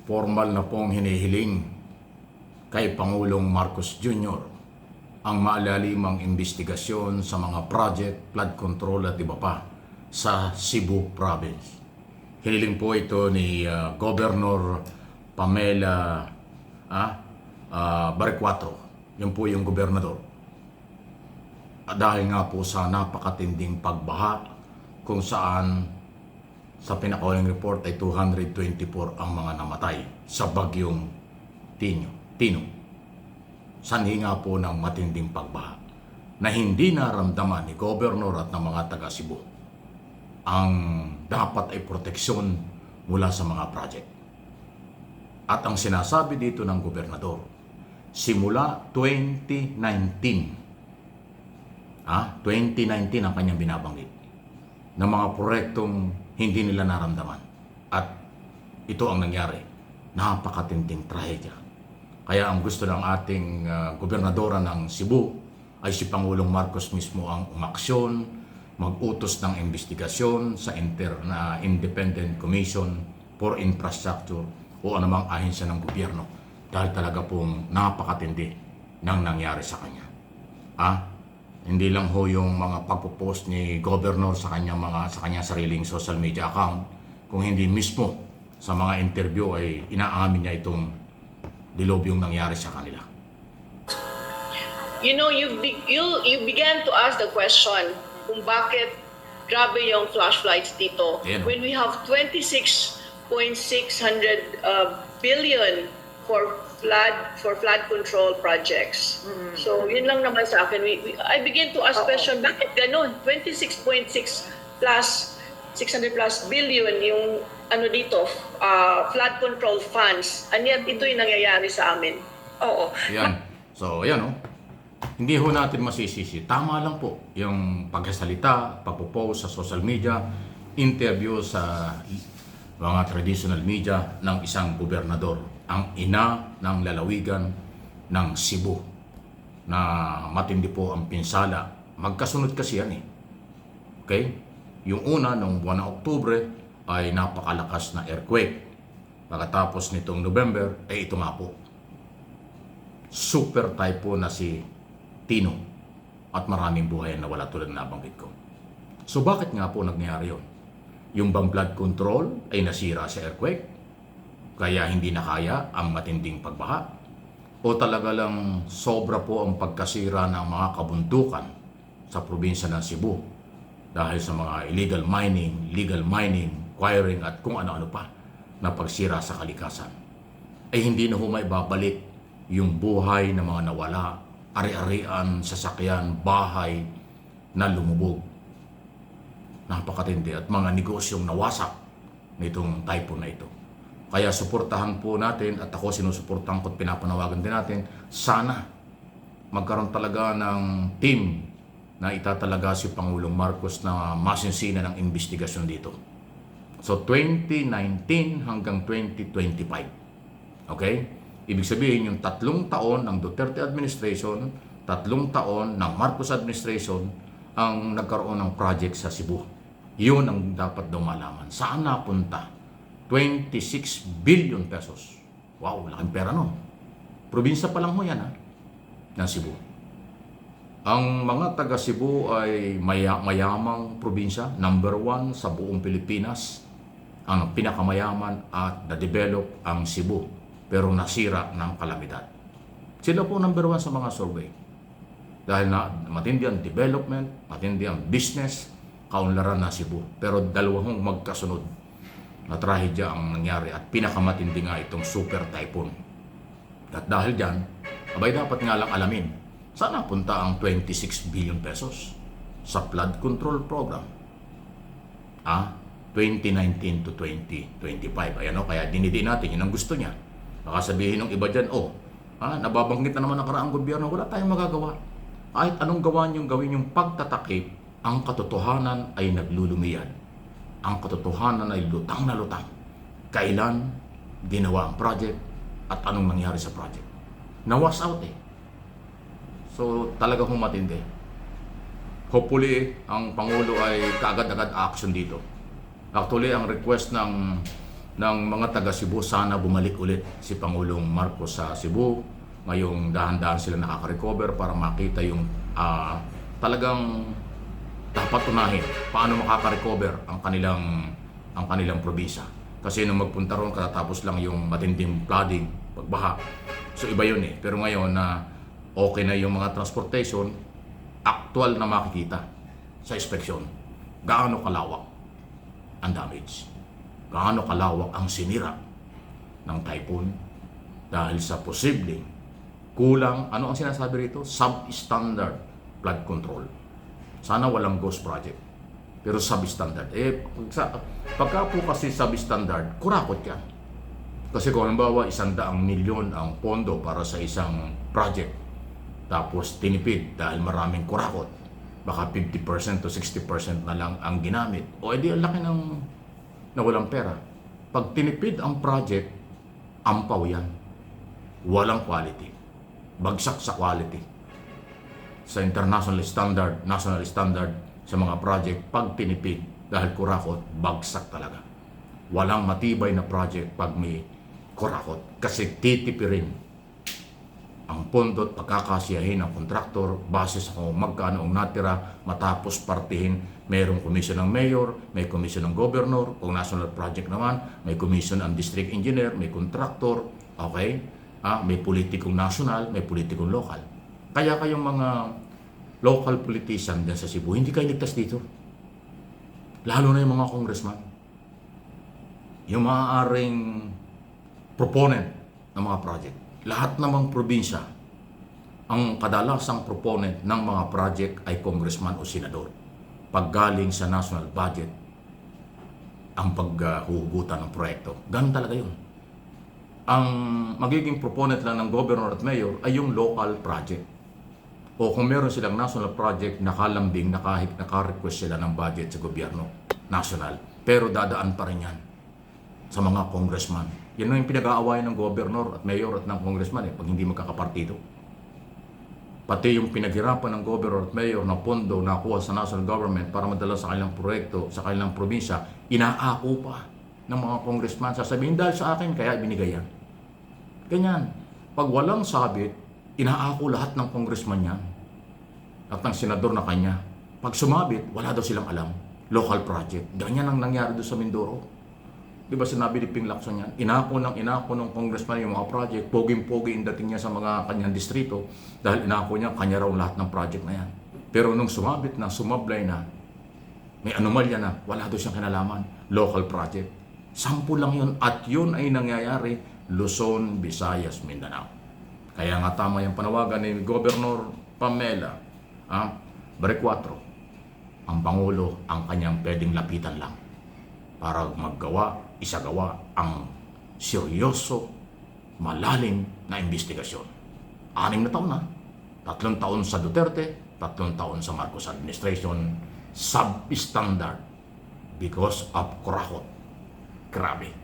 Formal na pong hinihiling kay Pangulong Marcos Jr. ang maalalimang investigasyon sa mga project, flood control at iba pa sa Cebu Province. Hiniling po ito ni Governor Pamela Barquatro. Yan po yung gobernador. Dahil nga po sa napakatinding pagbaha kung saan sa pinakahuling report ay 224 ang mga namatay sa bagyong Tino. Sanhi nga po ng matinding pagbaha na hindi naramdaman ni Governor at ng mga taga Cebu ang dapat ay proteksyon mula sa mga project. At ang sinasabi dito ng gobernador, simula 2019 ang kanyang binabanggit ng mga proyektong hindi nila naramdaman. At ito ang nangyari. Napakatinding trahedya. Kaya ang gusto ng ating gobernadora ng Cebu ay si Pangulong Marcos mismo ang umaksyon, mag-utos ng investigasyon sa Independent Commission for Infrastructure o anumang ahensya ng gobyerno dahil talaga pong napakatindi ng nangyari sa kanya. Hindi lang ho yung mga pagpo-post ni Governor sa kanyang sariling social media account, kung hindi mismo sa mga interview ay inaamin niya itong dilobyong nangyari sa kanila. You know, you began to ask the question kung bakit grabe yung flash floods dito. Ayan. When we have 26.600 billion for flood control projects. So, yun lang naman sa akin. I begin to ask question, bakit ganun? 26.6 plus 600 plus billion yung dito, flood control funds. And yet, ito yung nangyayari sa amin. Oo. Yan. So, yan Hindi ho natin masisisi. Tama lang po yung pagsasalita, pagpo-post sa social media, interview sa mga traditional media ng isang gobernador, ang ina ng lalawigan ng Cebu, na matindi po ang pinsala. Magkasunod kasi yan Okay? Yung una, nung buwan ng Oktubre, ay napakalakas na earthquake. Pagkatapos nitong November, ay ito nga po. Super typhoon na si Tino at maraming buhay na wala tulad na nabanggit ko. So bakit nga po nangyari yun? Yung bang flood control ay nasira sa earthquake? Kaya hindi na kaya ang matinding pagbaha? O talaga lang sobra po ang pagkasira ng mga kabundukan sa probinsya ng Cebu dahil sa mga illegal mining, legal mining, quarrying at kung ano-ano pa na pagsira sa kalikasan? Ay hindi na babalik yung buhay ng mga nawala, ari-arian, sasakyan, bahay na lumubog. Napakatindi at mga negosyong nawasak nitong typhoon na ito. Kaya suportahan po natin at ako sinusuportahan ko at pinapanawagan din natin, sana magkaroon talaga ng team na itatalaga si Pangulong Marcos na masinsina ng investigasyon dito. So 2019 hanggang 2025. Okay? Ibig sabihin yung 3 taon ng Duterte administration, 3 taon ng Marcos administration ang nagkaroon ng project sa Cebu. Yun ang dapat daw malaman. Saan napunta? 26 billion pesos. Wow, laking pera Probinsya pa lang ho yan ng Cebu. Ang mga taga Cebu ay mayamang probinsya, number 1 sa buong Pilipinas. Ang pinakamayaman at na-develop ang Cebu, pero nasira ng kalamidad. Sila po number 1 sa mga survey. Dahil na matindi ang development, matindi ang business, kaunlaran na Cebu. Pero dalawang magkasunod na trahedya ang nangyari at pinakamatindi nga itong super typhoon. At dahil dyan, abay dapat nga lang alamin, saan napunta ang 26 billion pesos sa flood control program? 2019 to 2025. Ayan kaya dinidiin natin, yun ang gusto niya. Baka sabihin ng iba dyan, nababanggit na naman ang karaang gobyerno, wala tayong magagawa. Kahit anong gawin yung pagtatakip, ang katotohanan ay naglulumiyan. Ang katotohanan ay lutang na lutang. Kailan ginawa ang project at anong nangyari sa project. Na-wash out So talaga kung matindi. Hopefully, ang Pangulo ay kaagad-agad action dito. Actually, ang request ng ng mga taga Cebu, sana bumalik ulit si Pangulong Marcos sa Cebu. Ngayong dahan-dahan sila nakaka-recover para makita yung talagang dapat unahin paano makaka-recover ang kanilang probinsya. Kasi nung magpunta ron, katatapos lang yung matinding flooding, pagbaha. So iba yun eh. Pero ngayon na okay na yung mga transportation, actual na makikita sa inspeksyon gaano kalawak ang damage, gaano kalawak ang sinira ng typhoon dahil sa posibleng kulang, ano ang sinasabi rito? Substandard flood control. Sana walang ghost project. Pero substandard. Pagka po kasi substandard, kurakot yan. Kasi kung halimbawa 100 milyon ang pondo para sa isang project, tapos tinipid dahil maraming kurakot, baka 50% to 60% na lang ang ginamit. O edi ang laki ng nawalang pera. Pag tinipid ang project, ampaw yan. Walang quality. Bagsak sa quality. Sa international standard, national standard, sa mga project, pag tinipid dahil kurakot, bagsak talaga. Walang matibay na project pag may kurakot. Kasi titipirin ang pondo at pagkakasiyahin ng kontraktor base sa kung magkano ang natira matapos partihin. Mayroong komisyon ng mayor, may komisyon ng governor, kung national project naman, may komisyon ang district engineer, may kontraktor, okay? May politikong national, may politikong local. Kaya kayong mga local politician dyan sa Cebu, hindi kayo ligtas dito. Lalo na yung mga congressman. Yung maaaring proponent ng mga project. Lahat namang probinsya, ang kadalasang proponent ng mga project ay congressman o senador. Pag galing sa national budget, ang paghuhugutan ng proyekto. Ganun talaga yun. Ang magiging proponent lang ng governor at mayor ay yung local project. O kung meron silang national project, nakalambing, naka-request sila ng budget sa gobyerno national. Pero dadaan pa rin yan sa mga congressman. Yan ang yung pinag-aawayan ng governor at mayor at ng congressman pag hindi magkakapartido. Pati yung pinaghirapan ng governor at mayor na pondo na kuha sa national government para madala sa kanilang proyekto, sa kanilang probinsya, inaako pa ng mga congressman. Sasabihin, dahil sa akin, kaya binigay yan. Ganyan. Pag walang sabit, inaako lahat ng congressman yan at ng senador na kanya. Pag sumabit, wala daw silang alam. Local project. Ganyan ang nangyari doon sa Mindoro. Di ba sinabi ni Ping Lacson yan? Inako ng congressman yung mga project. Poging-pogi yung dating niya sa mga kanyang distrito dahil inako niya, kanya raw lahat ng project na yan. Pero nung sumabit na, sumablay na, may anomalya na, wala daw siyang kinalaman. Local project. 10 lang yun at yun ay nangyayari Luzon, Visayas, Mindanao. Kaya nga tama yung panawagan ni Governor Pamela, Bare 4, ang Pangulo ang kanyang pwedeng lapitan lang para isagawa ang seryoso, malalim na investigasyon. 6 na taon na. 3 taon sa Duterte, 3 taon sa Marcos administration, substandard because of kurakot. Grabe.